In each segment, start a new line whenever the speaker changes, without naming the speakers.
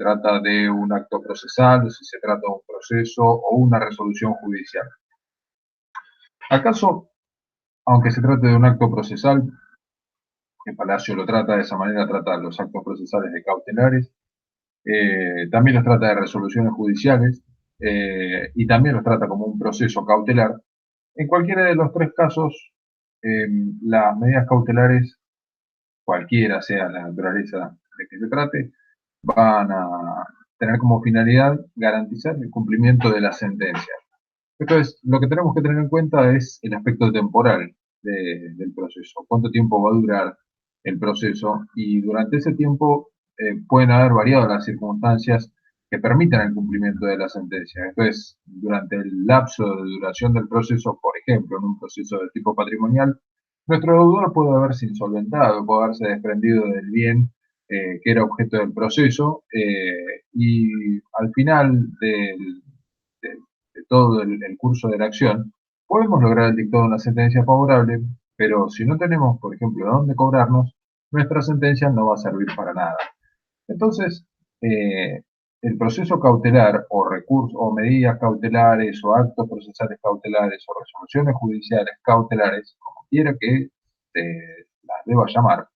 trata de un acto procesal, o si se trata de un proceso o una resolución judicial. ¿Acaso, aunque se trate de un acto procesal, el Palacio lo trata de esa manera, trata los actos procesales de cautelares, también los trata de resoluciones judiciales y también los trata como un proceso cautelar? En cualquiera de los tres casos, eh, las medidas cautelares, cualquiera sea la naturaleza de que se trate, van a tener como finalidad garantizar el cumplimiento de la sentencia. Entonces, lo que tenemos que tener en cuenta es el aspecto temporal del proceso, cuánto tiempo va a durar el proceso, y durante ese tiempo pueden haber variado las circunstancias que permitan el cumplimiento de la sentencia. Entonces, durante el lapso de duración del proceso, por ejemplo, en un proceso de tipo patrimonial, nuestro deudor puede haberse insolventado, puede haberse desprendido del bien que era objeto del proceso, y al final de- de todo el curso de la acción, podemos lograr el dictado de una sentencia favorable, pero si no tenemos, por ejemplo, de dónde cobrarnos, nuestra sentencia no va a servir para nada. Entonces, eh, el proceso cautelar o recursos o medidas cautelares o actos procesales cautelares o resoluciones judiciales cautelares, como quiera que las deba llamar,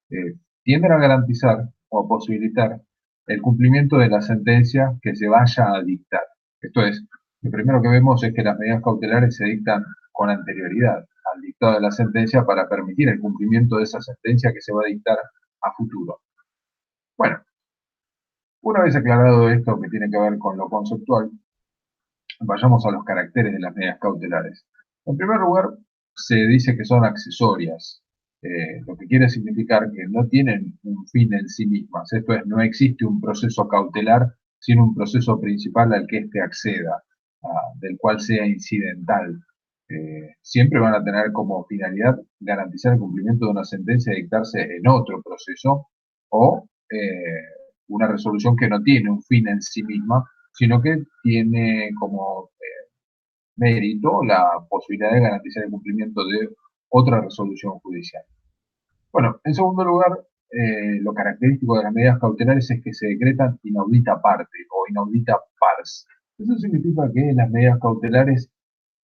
eh, tienden a garantizar o a posibilitar el cumplimiento de la sentencia que se vaya a dictar. Esto es, lo primero que vemos es que las medidas cautelares se dictan con anterioridad al dictado de la sentencia para permitir el cumplimiento de esa sentencia que se va a dictar a futuro. Bueno, una vez aclarado esto que tiene que ver con lo conceptual, vayamos a los caracteres de las medidas cautelares. En primer lugar, se dice que son accesorias, lo que quiere significar que no tienen un fin en sí mismas. Esto es, no existe un proceso cautelar sin un proceso principal al que éste acceda, del cual sea incidental. Siempre van a tener como finalidad garantizar el cumplimiento de una sentencia y dictarse en otro proceso, o una resolución que no tiene un fin en sí misma, sino que tiene como mérito la posibilidad de garantizar el cumplimiento de otra resolución judicial. Bueno, en segundo lugar, lo característico de las medidas cautelares es que se decretan inaudita parte o inaudita pars. Eso significa que las medidas cautelares,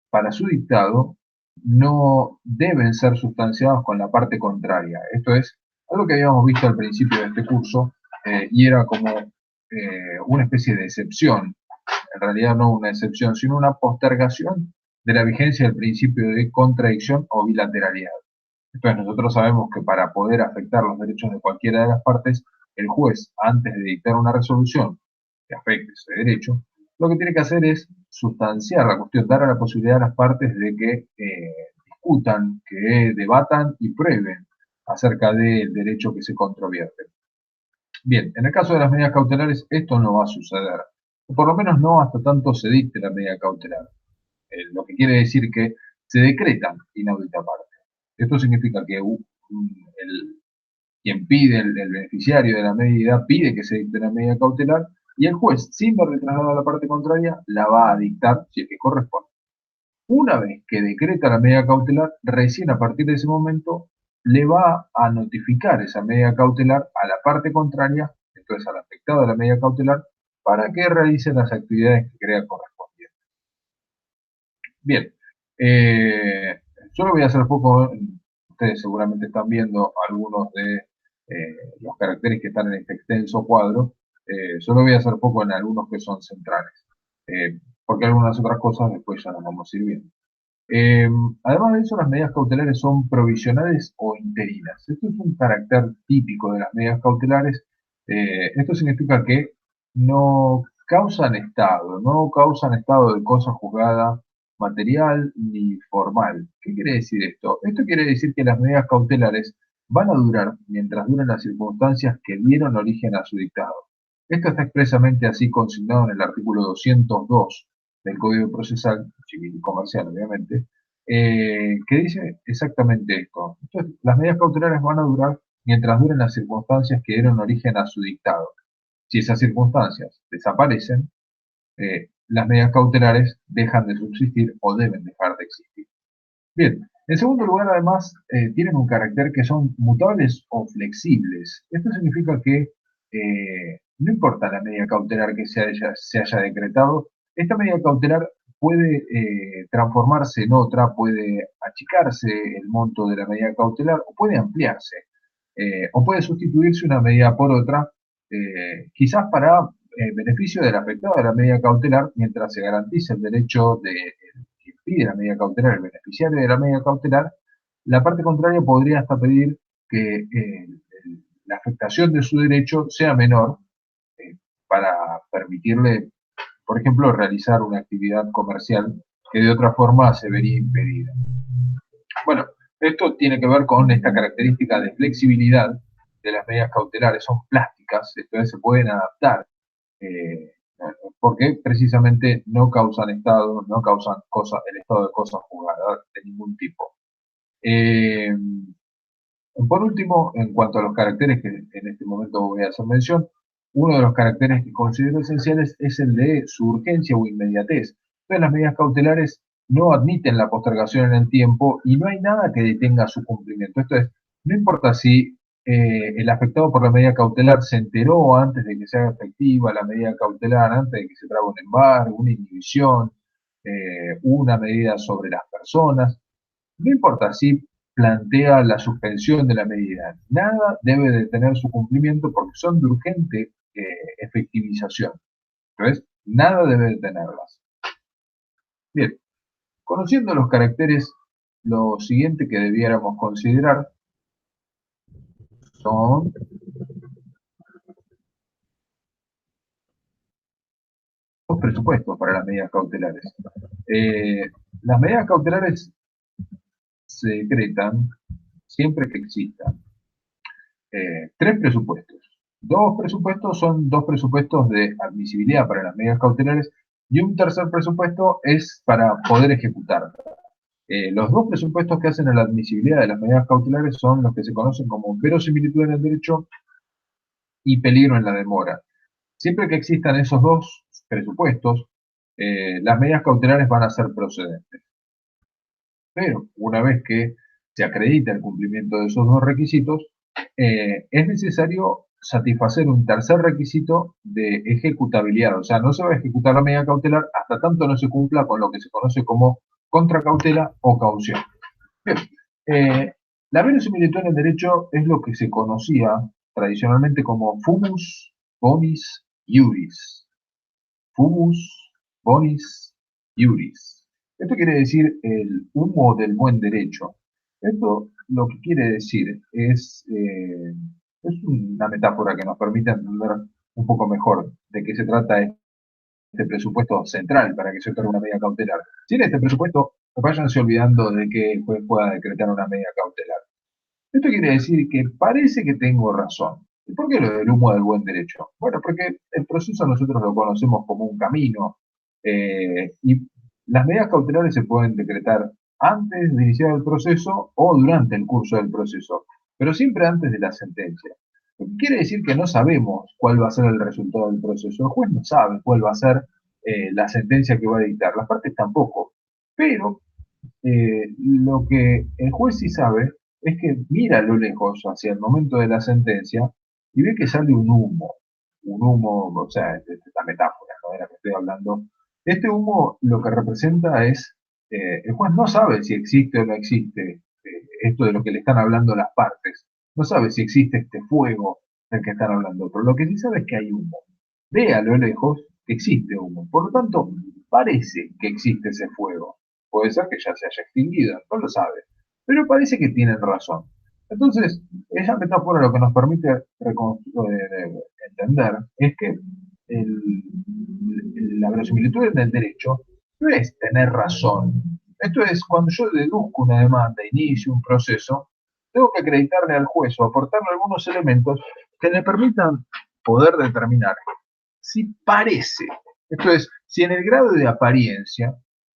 para su dictado, no deben ser sustanciadas con la parte contraria. Esto es algo que habíamos visto al principio de este curso, y era como una especie de excepción, en realidad no una excepción, sino una postergación de la vigencia del principio de contradicción o bilateralidad. Entonces nosotros sabemos que para poder afectar los derechos de cualquiera de las partes, el juez, antes de dictar una resolución que afecte ese derecho, lo que tiene que hacer es sustanciar la cuestión, dar a la posibilidad a las partes de que discutan, que debatan y prueben acerca del derecho que se controvierte. Bien, en el caso de las medidas cautelares, esto no va a suceder, o por lo menos no hasta tanto se dicte la medida cautelar, lo que quiere decir que se decretan inaudita parte. Esto significa que quien pide, el beneficiario de la medida, pide que se dicte la medida cautelar, y el juez, sin darle traslado a la parte contraria, la va a dictar si es que corresponde. Una vez que decreta la medida cautelar, recién a partir de ese momento le va a notificar esa medida cautelar a la parte contraria, entonces al afectado de la medida cautelar, para que realice las actividades que crea correspondientes. Bien, eh, yo lo voy a hacer poco, ustedes seguramente están viendo algunos de los caracteres que están en este extenso cuadro, yo lo voy a hacer poco en algunos que son centrales, porque algunas otras cosas después ya nos vamos a ir viendo. Eh, Además de eso, las medidas cautelares son provisionales o interinas. Esto es un carácter típico de las medidas cautelares. Esto significa que no causan estado de cosa juzgada material ni formal. ¿Qué quiere decir esto? Esto quiere decir que las medidas cautelares van a durar mientras duren las circunstancias que dieron origen a su dictado. Esto está expresamente así consignado en el artículo 202 del Código Procesal Civil y Comercial, obviamente, que dice exactamente esto. Entonces, las medidas cautelares van a durar mientras duren las circunstancias que dieron origen a su dictado. Si esas circunstancias desaparecen, las medidas cautelares dejan de subsistir o deben dejar de existir. Bien, en segundo lugar, además, tienen un carácter que son mutables o flexibles. Esto significa que no importa la medida cautelar que se haya decretado, esta medida cautelar puede transformarse en otra, puede achicarse el monto de la medida cautelar o puede ampliarse, o puede sustituirse una medida por otra, quizás para beneficio del afectado de la medida cautelar, mientras se garantice el derecho de quien pide la medida cautelar, el beneficiario de la medida cautelar. La parte contraria podría hasta pedir que la afectación de su derecho sea menor, para permitirle, por ejemplo, realizar una actividad comercial que de otra forma se vería impedida. Bueno, esto tiene que ver con esta característica de flexibilidad de las medidas cautelares. Son plásticas, entonces se pueden adaptar, porque precisamente no causan estado, no causan el estado de cosas juzgadas de ningún tipo. Por último, en cuanto a los caracteres que en este momento voy a hacer mención, uno de los caracteres que considero esenciales es el de su urgencia o inmediatez. Entonces, las medidas cautelares no admiten la postergación en el tiempo y no hay nada que detenga su cumplimiento. Esto es, no importa si el afectado por la medida cautelar se enteró antes de que se haga efectiva la medida cautelar, antes de que se trabe un embargo, una inhibición, una medida sobre las personas. No importa si plantea la suspensión de la medida, nada debe detener su cumplimiento porque son de urgente efectivización. ¿Ves? Nada debe detenerlas. Bien, conociendo los caracteres, lo siguiente que debiéramos considerar son los presupuestos para las medidas cautelares. Las medidas cautelares se decretan siempre que existan tres presupuestos. Dos presupuestos son dos presupuestos de admisibilidad para las medidas cautelares y un tercer presupuesto es para poder ejecutarlas. Los dos presupuestos que hacen a la admisibilidad de las medidas cautelares son los que se conocen como verosimilitud en el derecho y peligro en la demora. Siempre que existan esos dos presupuestos, las medidas cautelares van a ser procedentes. Pero una vez que se acredita el cumplimiento de esos dos requisitos, es necesario satisfacer un tercer requisito de ejecutabilidad. O sea, no se va a ejecutar la medida cautelar hasta tanto no se cumpla con lo que se conoce como contracautela o caución. Bien, la verosimilitud en el derecho es lo que se conocía tradicionalmente como fumus bonis iuris. Fumus bonis iuris. Esto quiere decir el humo del buen derecho. Esto lo que quiere decir es una metáfora que nos permite entender un poco mejor de qué se trata este presupuesto central para que se otorgue una medida cautelar. Sin este presupuesto, váyanse olvidando de que el juez pueda decretar una medida cautelar. Esto quiere decir que parece que tengo razón. ¿Y por qué lo del humo del buen derecho? Bueno, porque el proceso nosotros lo conocemos como un camino, y las medidas cautelares se pueden decretar antes de iniciar el proceso o durante el curso del proceso, pero siempre antes de la sentencia. Lo que quiere decir que no sabemos cuál va a ser el resultado del proceso. El juez no sabe cuál va a ser la sentencia que va a dictar, las partes tampoco. Pero lo que el juez sí sabe es que mira a lo lejos hacia el momento de la sentencia y ve que sale un humo, o sea, esta metáfora, ¿no? De la que estoy hablando. Este humo lo que representa es, el juez no sabe si existe o no existe esto de lo que le están hablando las partes, no sabe si existe este fuego del que están hablando, pero lo que sí sabe es que hay humo. Ve a lo lejos que existe humo, por lo tanto, parece que existe ese fuego. Puede ser que ya se haya extinguido, no lo sabe, pero parece que tienen razón. Entonces, esa metáfora lo que nos permite entender es que la verosimilitud del derecho no es tener razón. Esto es, cuando yo deduzco una demanda, inicio un proceso, tengo que acreditarle al juez o aportarle algunos elementos que le permitan poder determinar si parece, esto es, si en el grado de apariencia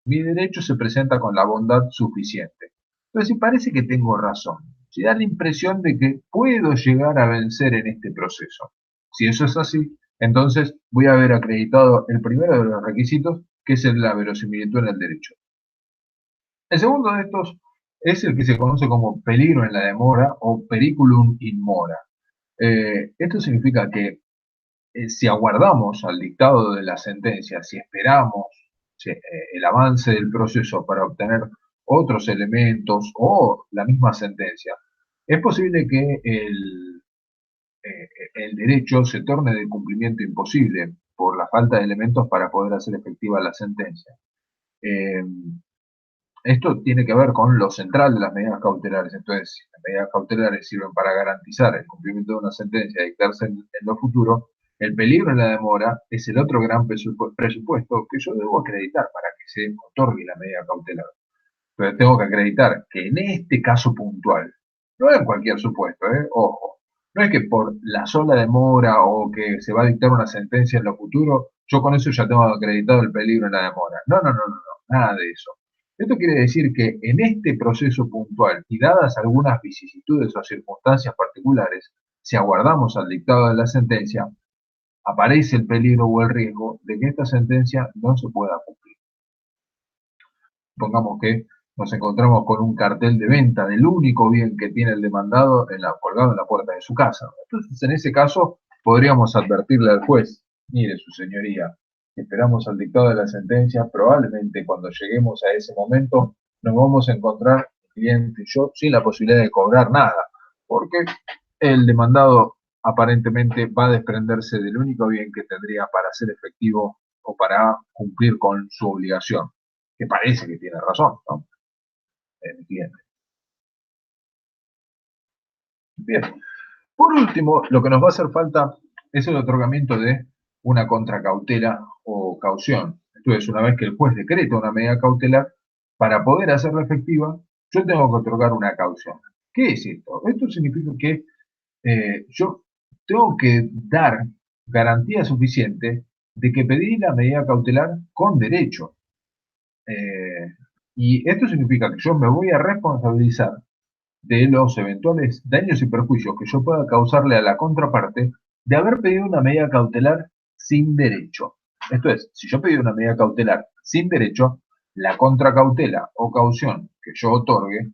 mi derecho se presenta con la bondad suficiente. Entonces, si parece que tengo razón, si da la impresión de que puedo llegar a vencer en este proceso. Si eso es así, entonces voy a haber acreditado el primero de los requisitos, que es la verosimilitud en el derecho. El segundo de estos es el que se conoce como peligro en la demora o periculum in mora. Esto significa que si aguardamos al dictado de la sentencia, si esperamos el avance del proceso para obtener otros elementos o la misma sentencia, es posible que el derecho se torne de cumplimiento imposible por la falta de elementos para poder hacer efectiva la sentencia. Eh, Esto tiene que ver con lo central de las medidas cautelares. Entonces, si las medidas cautelares sirven para garantizar el cumplimiento de una sentencia y dictarse en lo futuro, el peligro en la demora es el otro gran presupuesto que yo debo acreditar para que se otorgue la medida cautelar. Pero tengo que acreditar que en este caso puntual, no en cualquier supuesto, ojo, no es que por la sola demora o que se va a dictar una sentencia en lo futuro, yo con eso ya tengo acreditado el peligro en la demora. No, no, no, no, no, nada de eso. Esto quiere decir que en este proceso puntual y dadas algunas vicisitudes o circunstancias particulares, si aguardamos al dictado de la sentencia, aparece el peligro o el riesgo de que esta sentencia no se pueda cumplir. Pongamos que nos encontramos con un cartel de venta del único bien que tiene el demandado colgado en la puerta de su casa. Entonces, en ese caso, podríamos advertirle al juez, mire su señoría, esperamos al dictado de la sentencia, probablemente cuando lleguemos a ese momento nos vamos a encontrar, el cliente y yo, sin la posibilidad de cobrar nada, porque el demandado aparentemente va a desprenderse del único bien que tendría para ser efectivo o para cumplir con su obligación, que parece que tiene razón, ¿no? El cliente. Bien. Por último, lo que nos va a hacer falta es el otorgamiento de una contracautela o caución. Entonces, una vez que el juez decreta una medida cautelar, para poder hacerla efectiva, yo tengo que otorgar una caución. ¿Qué es esto? Esto significa que yo tengo que dar garantía suficiente de que pedí la medida cautelar con derecho. Eh, y esto significa que yo me voy a responsabilizar de los eventuales daños y perjuicios que yo pueda causarle a la contraparte de haber pedido una medida cautelar sin derecho. Esto es, si yo pedí una medida cautelar sin derecho, la contracautela o caución que yo otorgue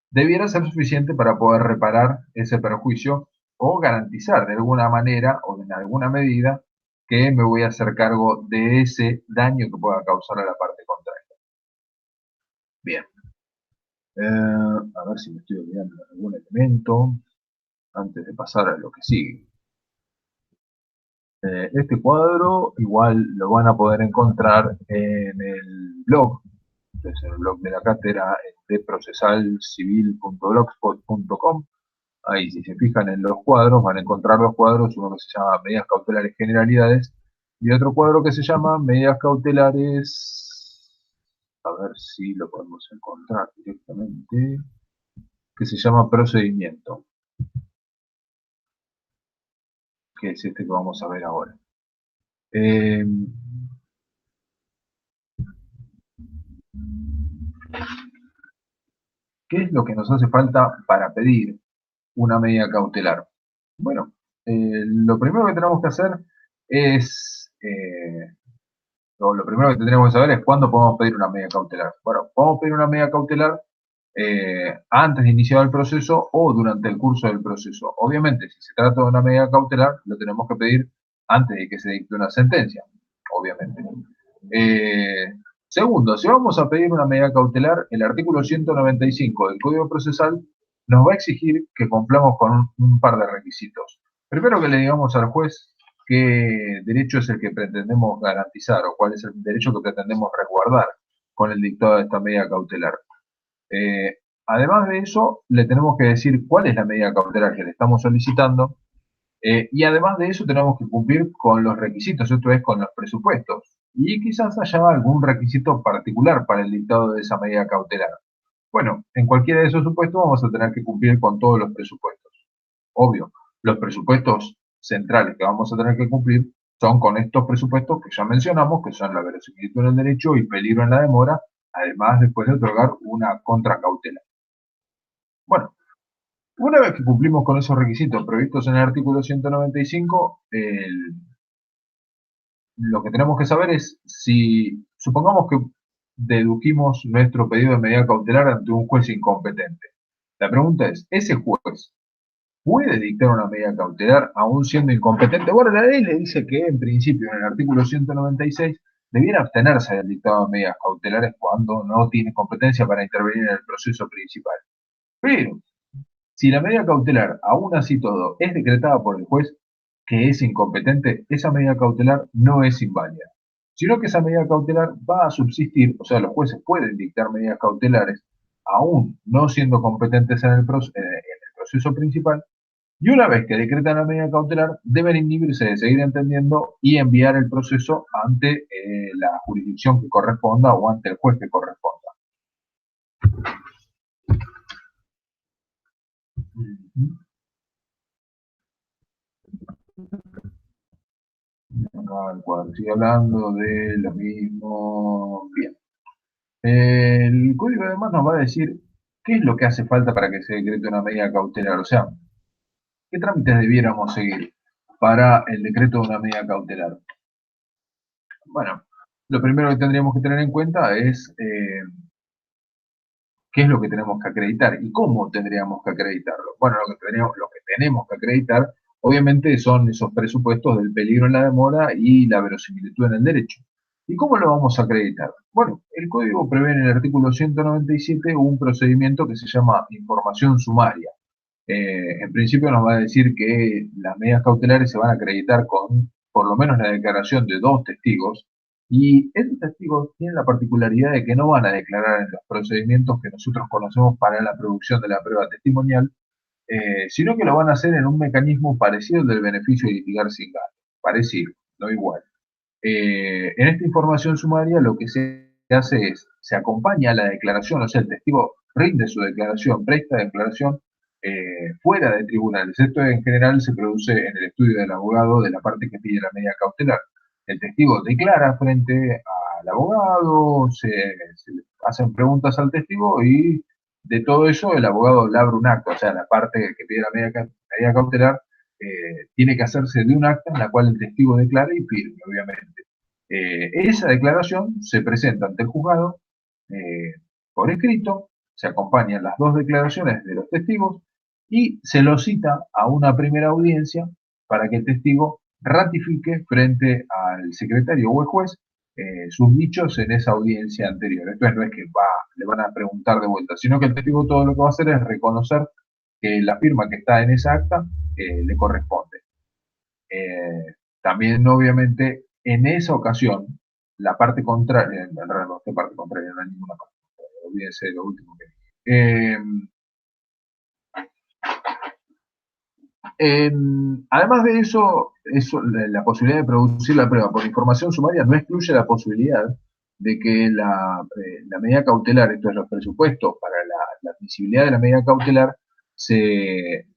debiera ser suficiente para poder reparar ese perjuicio o garantizar de alguna manera o en alguna medida que me voy a hacer cargo de ese daño que pueda causar a la parte contraria. Bien. A ver si me estoy olvidando de algún elemento antes de pasar a lo que sigue. Este cuadro igual lo van a poder encontrar en el blog, entonces en el blog de la cátedra de procesalcivil.blogspot.com. Ahí si se fijan en los cuadros van a encontrar dos cuadros, uno que se llama medidas cautelares generalidades y otro cuadro que se llama medidas cautelares, a ver si lo podemos encontrar directamente, que se llama procedimiento, que es este que vamos a ver ahora. Eh, ¿Qué es lo que nos hace falta para pedir una medida cautelar? Bueno, lo primero que tenemos que hacer es, lo primero que tendremos que saber es cuándo podemos pedir una medida cautelar. Bueno, podemos pedir una medida cautelar antes de iniciar el proceso o durante el curso del proceso. Obviamente, si se trata de una medida cautelar, lo tenemos que pedir antes de que se dicte una sentencia, obviamente. Segundo, si vamos a pedir una medida cautelar, el artículo 195 del Código Procesal nos va a exigir que cumplamos con un par de requisitos. Primero, que le digamos al juez qué derecho es el que pretendemos garantizar o cuál es el derecho que pretendemos resguardar con el dictado de esta medida cautelar. Además de eso, le tenemos que decir cuál es la medida cautelar que le estamos solicitando y además de eso tenemos que cumplir con los requisitos, esto es con los presupuestos. Y quizás haya algún requisito particular para el dictado de esa medida cautelar. Bueno, en cualquiera de esos supuestos vamos a tener que cumplir con todos los presupuestos. Obvio, los presupuestos centrales que vamos a tener que cumplir son con estos presupuestos que ya mencionamos, que son la verosimilitud en el derecho y peligro en la demora, además después de otorgar una contracautela. Bueno, una vez que cumplimos con esos requisitos previstos en el artículo 195, lo que tenemos que saber es si, supongamos que dedujimos nuestro pedido de medida cautelar ante un juez incompetente. La pregunta es, ¿ese juez puede dictar una medida cautelar aún siendo incompetente. Bueno, la ley le dice que en principio en el artículo 196 debiera abstenerse del dictado de medidas cautelares cuando no tiene competencia para intervenir en el proceso principal. Pero si la medida cautelar, aún así todo, es decretada por el juez que es incompetente, esa medida cautelar no es inválida, sino que esa medida cautelar va a subsistir, o sea, los jueces pueden dictar medidas cautelares, aún no siendo competentes en el proceso principal, y una vez que decretan la medida cautelar, deben inhibirse de seguir entendiendo y enviar el proceso ante la jurisdicción que corresponda o ante el juez que corresponda. Acá el cuadro sigue hablando de lo mismo. Bien. El código además nos va a decir qué es lo que hace falta para que se decrete una medida cautelar. O sea, qué trámites debiéramos seguir para el decreto de una medida cautelar. Bueno, lo primero que tendríamos que tener en cuenta es qué es lo que tenemos que acreditar y cómo tendríamos que acreditarlo. Bueno, lo que tenemos que acreditar, obviamente, son esos presupuestos del peligro en la demora y la verosimilitud en el derecho. ¿Y cómo lo vamos a acreditar? Bueno, el código prevé en el artículo 197 un procedimiento que se llama información sumaria. En principio nos va a decir que las medidas cautelares se van a acreditar con por lo menos la declaración de 2 testigos, y estos testigos tienen la particularidad de que no van a declarar en los procedimientos que nosotros conocemos para la producción de la prueba testimonial, sino que lo van a hacer en un mecanismo parecido al del beneficio de litigar sin gasto, parecido, no igual. En esta información sumaria lo que se hace es, se acompaña a la declaración, o sea, el testigo rinde su declaración, presta declaración fuera de tribunales. Esto en general se produce en el estudio del abogado de la parte que pide la medida cautelar. El testigo declara frente al abogado, se le hacen preguntas al testigo y de todo eso el abogado labra un acto, o sea, la parte que pide la medida cautelar tiene que hacerse de un acta en la cual el testigo declara y firme, obviamente. Esa declaración se presenta ante el juzgado eh, por escrito, se acompañan las 2 declaraciones de los testigos y se lo cita a una primera audiencia para que el testigo ratifique frente al secretario o el juez sus dichos en esa audiencia anterior. Entonces no es que le van a preguntar de vuelta, sino que el testigo todo lo que va a hacer es reconocer que la firma que está en esa acta le corresponde. También, obviamente, en esa ocasión, la parte contraria, en realidad no es parte contraria, no hay ninguna parte contraria, olvídense de lo último que dije. Además de eso la posibilidad de producir la prueba por información sumaria no excluye la posibilidad de que la medida cautelar, esto es los presupuestos para la admisibilidad de la medida cautelar, se,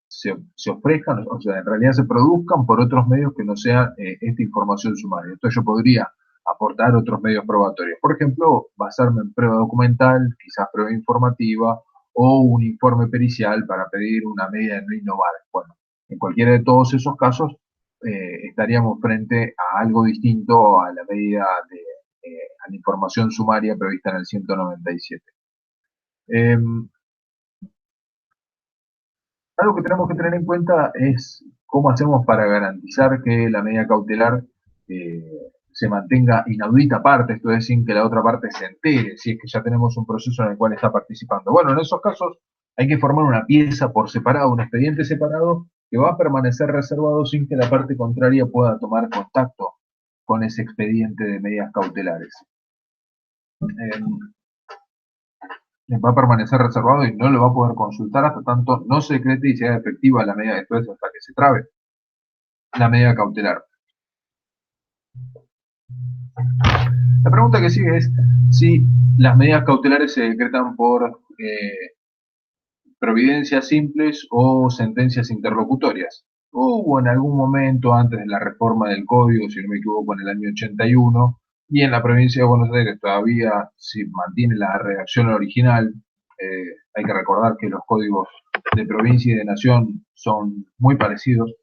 se ofrezcan, o sea, en realidad se produzcan por otros medios que no sean esta información sumaria. Entonces yo podría aportar otros medios probatorios. Por ejemplo, basarme en prueba documental, quizás prueba informativa, o un informe pericial para pedir una medida de no innovar. Bueno, en cualquiera de todos esos casos estaríamos frente a algo distinto a la medida de a la información sumaria prevista en el 197. Algo que tenemos que tener en cuenta es cómo hacemos para garantizar que la medida cautelar eh, se mantenga inaudita parte, esto es, sin que la otra parte se entere, si es que ya tenemos un proceso en el cual está participando. Bueno, en esos casos hay que formar una pieza por separado, un expediente separado, que va a permanecer reservado sin que la parte contraria pueda tomar contacto con ese expediente de medidas cautelares. Va a permanecer reservado y no lo va a poder consultar hasta tanto no se decrete y sea efectiva la medida, después hasta que se trabe la medida cautelar. La pregunta que sigue es si las medidas cautelares se decretan por providencias simples o sentencias interlocutorias. Hubo en algún momento antes de la reforma del código, si no me equivoco, en el año 81, y en la provincia de Buenos Aires todavía se mantiene la redacción original. Hay que recordar que los códigos de provincia y de nación son muy parecidos,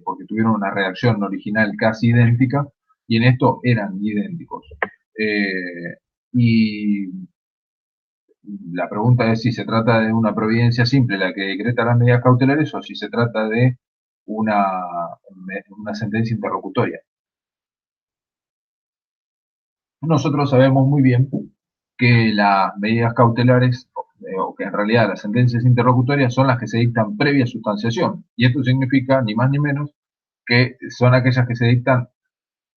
porque tuvieron una redacción original casi idéntica, y en esto eran idénticos. Y La pregunta es si se trata de una providencia simple la que decreta las medidas cautelares o si se trata de una, una sentencia interlocutoria. Nosotros sabemos muy bien que las medidas cautelares, o que en realidad las sentencias interlocutorias son las que se dictan previa sustanciación. Y esto significa, ni más ni menos, que son aquellas que se dictan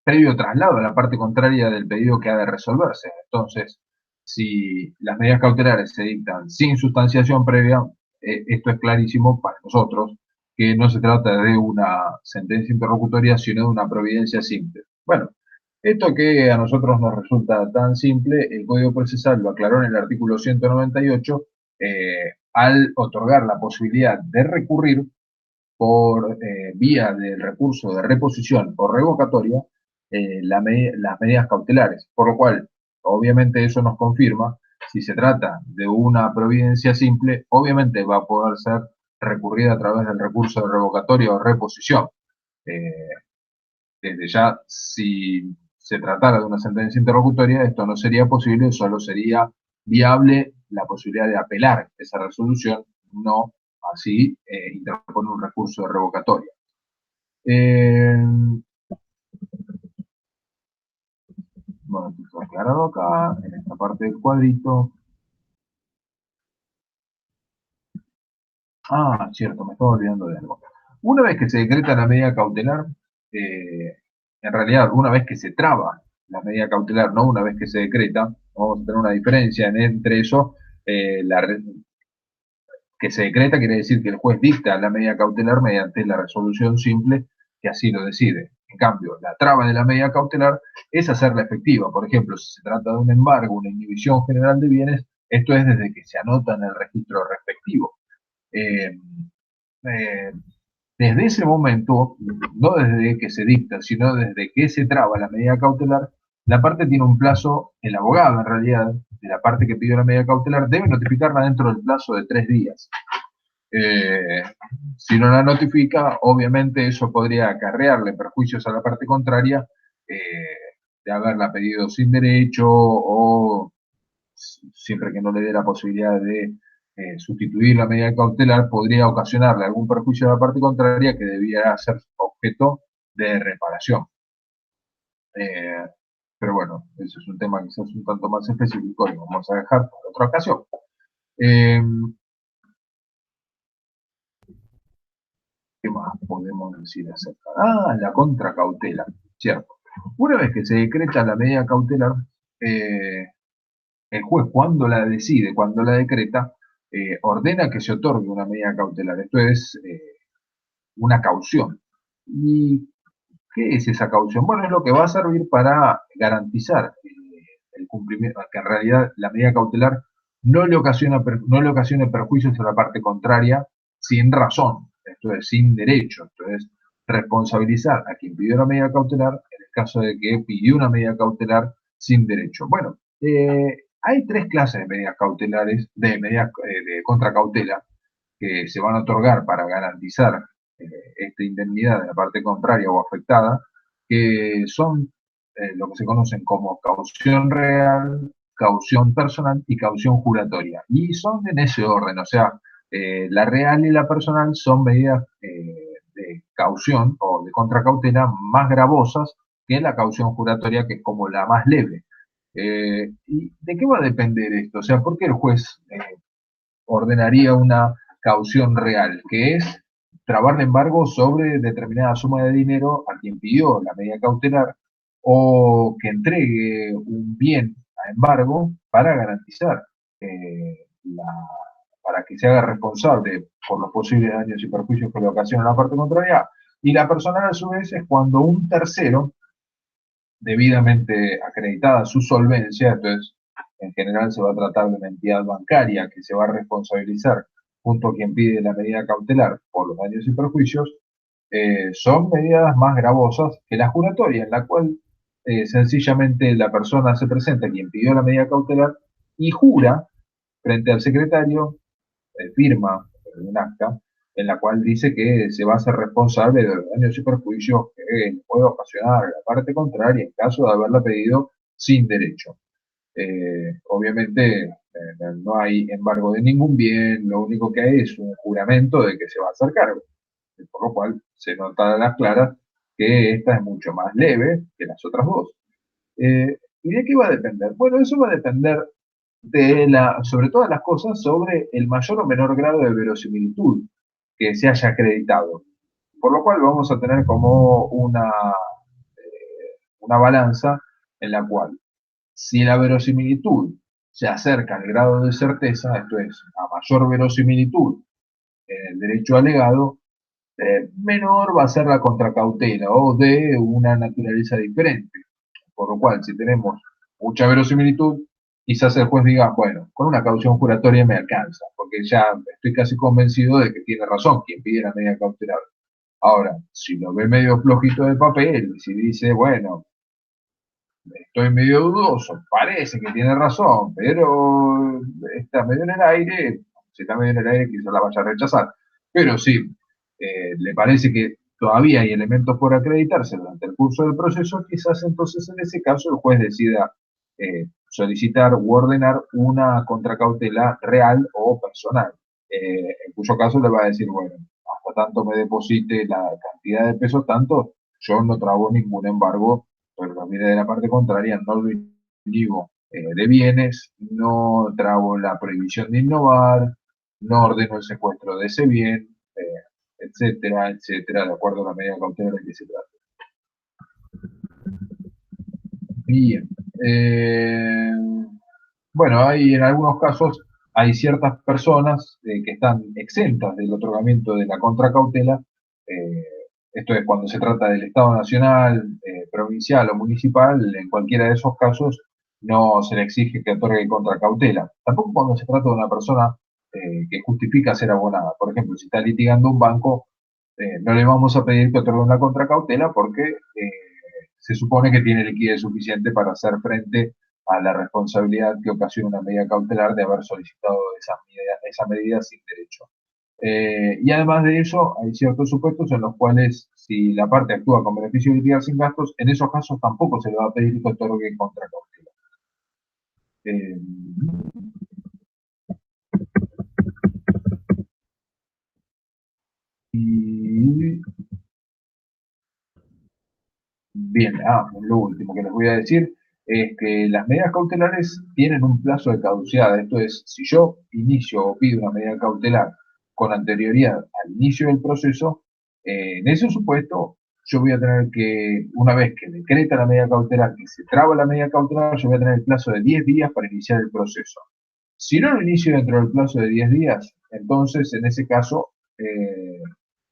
previo traslado a la parte contraria del pedido que ha de resolverse. Entonces, si las medidas cautelares se dictan sin sustanciación previa, esto es clarísimo para nosotros, que no se trata de una sentencia interlocutoria, sino de una providencia simple. Bueno, esto que a nosotros nos resulta tan simple, el Código Procesal lo aclaró en el artículo 198, al otorgar la posibilidad de recurrir por vía del recurso de reposición o revocatoria las medidas cautelares, por lo cual, obviamente eso nos confirma, si se trata de una providencia simple, obviamente va a poder ser recurrida a través del recurso de revocatoria o reposición. Eh, Desde ya, si se tratara de una sentencia interlocutoria, esto no sería posible, solo sería viable la posibilidad de apelar esa resolución, no así interponer un recurso de revocatoria. Eh, bueno, esto está aclarado acá, en esta parte del cuadrito. Ah, cierto, me estaba olvidando de algo. Una vez que se decreta la medida cautelar, en realidad, una vez que se traba la medida cautelar, no una vez que se decreta, vamos a tener una diferencia entre eso. Que se decreta quiere decir que el juez dicta la medida cautelar mediante la resolución simple que así lo decide. En cambio, la traba de la medida cautelar es hacerla efectiva. Por ejemplo, si se trata de un embargo, una inhibición general de bienes, esto es desde que se anota en el registro respectivo. Eh, eh, Desde ese momento, no desde que se dicta, sino desde que se traba la medida cautelar, la parte tiene un plazo, el abogado en realidad, de la parte que pidió la medida cautelar, debe notificarla dentro del plazo de 3 días. Eh, si no la notifica, obviamente eso podría acarrearle perjuicios a la parte contraria, de haberla pedido sin derecho o siempre que no le dé la posibilidad de sustituir la medida cautelar, podría ocasionarle algún perjuicio a la parte contraria que debiera ser objeto de reparación. Eh, pero bueno, eso es un tema quizás un tanto más específico y vamos a dejar para otra ocasión. Eh, ¿Qué más podemos decir acerca? Ah, la contracautela, cierto. Una vez que se decreta la medida cautelar, eh, el juez cuando la decide, cuando la decreta, ordena que se otorgue una medida cautelar. Esto es una caución. ¿Y qué es esa caución? Bueno, es lo que va a servir para garantizar el cumplimiento, que en realidad la medida cautelar no le ocasione perjuicios a la parte contraria sin razón, esto es, sin derecho. Esto es, responsabilizar a quien pidió la medida cautelar en el caso de que pidió una medida cautelar sin derecho. Bueno, hay 3 clases de medidas cautelares, de medidas de contracautela, que se van a otorgar para garantizar esta indemnidad de la parte contraria o afectada, que son lo que se conocen como caución real, caución personal y caución juratoria. Y son en ese orden, o sea, la real y la personal son medidas de caución o de contracautela más gravosas que la caución juratoria, que es como la más leve. ¿Y de qué va a depender esto? O sea, ¿por qué el juez ordenaría una caución real, que es trabar de embargo sobre determinada suma de dinero a quien pidió la medida cautelar o que entregue un bien a embargo para garantizar la, para que se haga responsable por los posibles daños y perjuicios que le ocasiona la parte contraria. Y la personal a su vez es cuando un tercero, debidamente acreditada su solvencia, entonces en general se va a tratar de una entidad bancaria que se va a responsabilizar junto a quien pide la medida cautelar por los daños y perjuicios, son medidas más gravosas que la juratoria, en la cual sencillamente la persona se presenta, quien pidió la medida cautelar, y jura frente al secretario, firma un acta en la cual dice que se va a ser responsable de los daños y perjuicios que puede ocasionar a la parte contraria en caso de haberla pedido sin derecho. Obviamente no hay embargo de ningún bien, lo único que hay es un juramento de que se va a hacer cargo, por lo cual se nota a las claras que esta es mucho más leve que las otras dos. ¿Y de qué va a depender? Bueno, eso va a depender sobre todas las cosas, sobre el mayor o menor grado de verosimilitud que se haya acreditado. Por lo cual vamos a tener como una balanza en la cual, si la verosimilitud se acerca al grado de certeza, esto es, a mayor verosimilitud en el derecho alegado, menor va a ser la contracautela o de una naturaleza diferente. Por lo cual, si tenemos mucha verosimilitud, quizás el juez diga, bueno, con una caución juratoria me alcanza, porque ya estoy casi convencido de que tiene razón quien pide la medida cautelar. Ahora, si lo ve medio flojito de papel, si dice, bueno, estoy medio dudoso, parece que tiene razón, pero está medio en el aire, si está medio en el aire quizás la vaya a rechazar. Pero si le parece que todavía hay elementos por acreditarse durante el curso del proceso, quizás entonces en ese caso el juez decida solicitar u ordenar una contracautela real o personal, en cuyo caso le va a decir, bueno, hasta tanto me deposite la cantidad de pesos, tanto yo no trabo ningún embargo, pero también de la parte contraria, no lo inhibo de bienes, no trabo la prohibición de innovar, no ordeno el secuestro de ese bien, etcétera, etcétera, de acuerdo a la medida cautelar de que se trata. Bien. Bueno, hay en algunos casos hay ciertas personas que están exentas del otorgamiento de la contracautela. eh, Esto es cuando se trata del Estado nacional, provincial o municipal, en cualquiera de esos casos no se le exige que otorgue contracautela. Tampoco cuando se trata de una persona que justifica ser abonada. Por ejemplo, si está litigando un banco, no le vamos a pedir que otorgue una contracautela porque se supone que tiene liquidez suficiente para hacer frente a la responsabilidad que ocasiona una medida cautelar de haber solicitado esa medida sin derecho. Y además de eso, hay ciertos supuestos en los cuales, si la parte actúa con beneficio de litigar sin gastos, en esos casos tampoco se le va a pedir que otorgue contracautela. Eh, y bien, lo último que les voy a decir es que las medidas cautelares tienen un plazo de caducidad. Esto es, si yo inicio o pido una medida cautelar con anterioridad al inicio del proceso, en ese supuesto yo voy a tener que, una vez que decreta la medida cautelar, que se traba la medida cautelar, yo voy a tener el plazo de 10 días para iniciar el proceso. Si no lo inicio dentro del plazo de 10 días, entonces en ese caso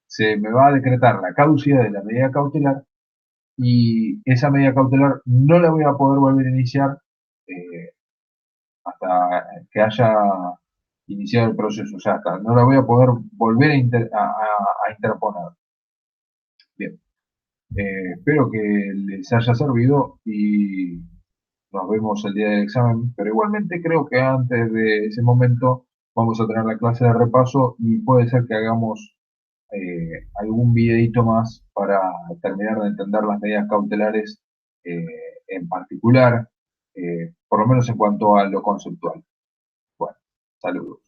se me va a decretar la caducidad de la medida cautelar y esa medida cautelar no la voy a poder volver a iniciar eh, hasta que haya iniciado el proceso, o sea, hasta no la voy a poder volver a interponer. Bien, espero que les haya servido y nos vemos el día del examen, pero igualmente creo que antes de ese momento vamos a tener la clase de repaso y puede ser que hagamos algún videito más para terminar de entender las medidas cautelares eh, en particular, por lo menos en cuanto a lo conceptual. Bueno, saludos.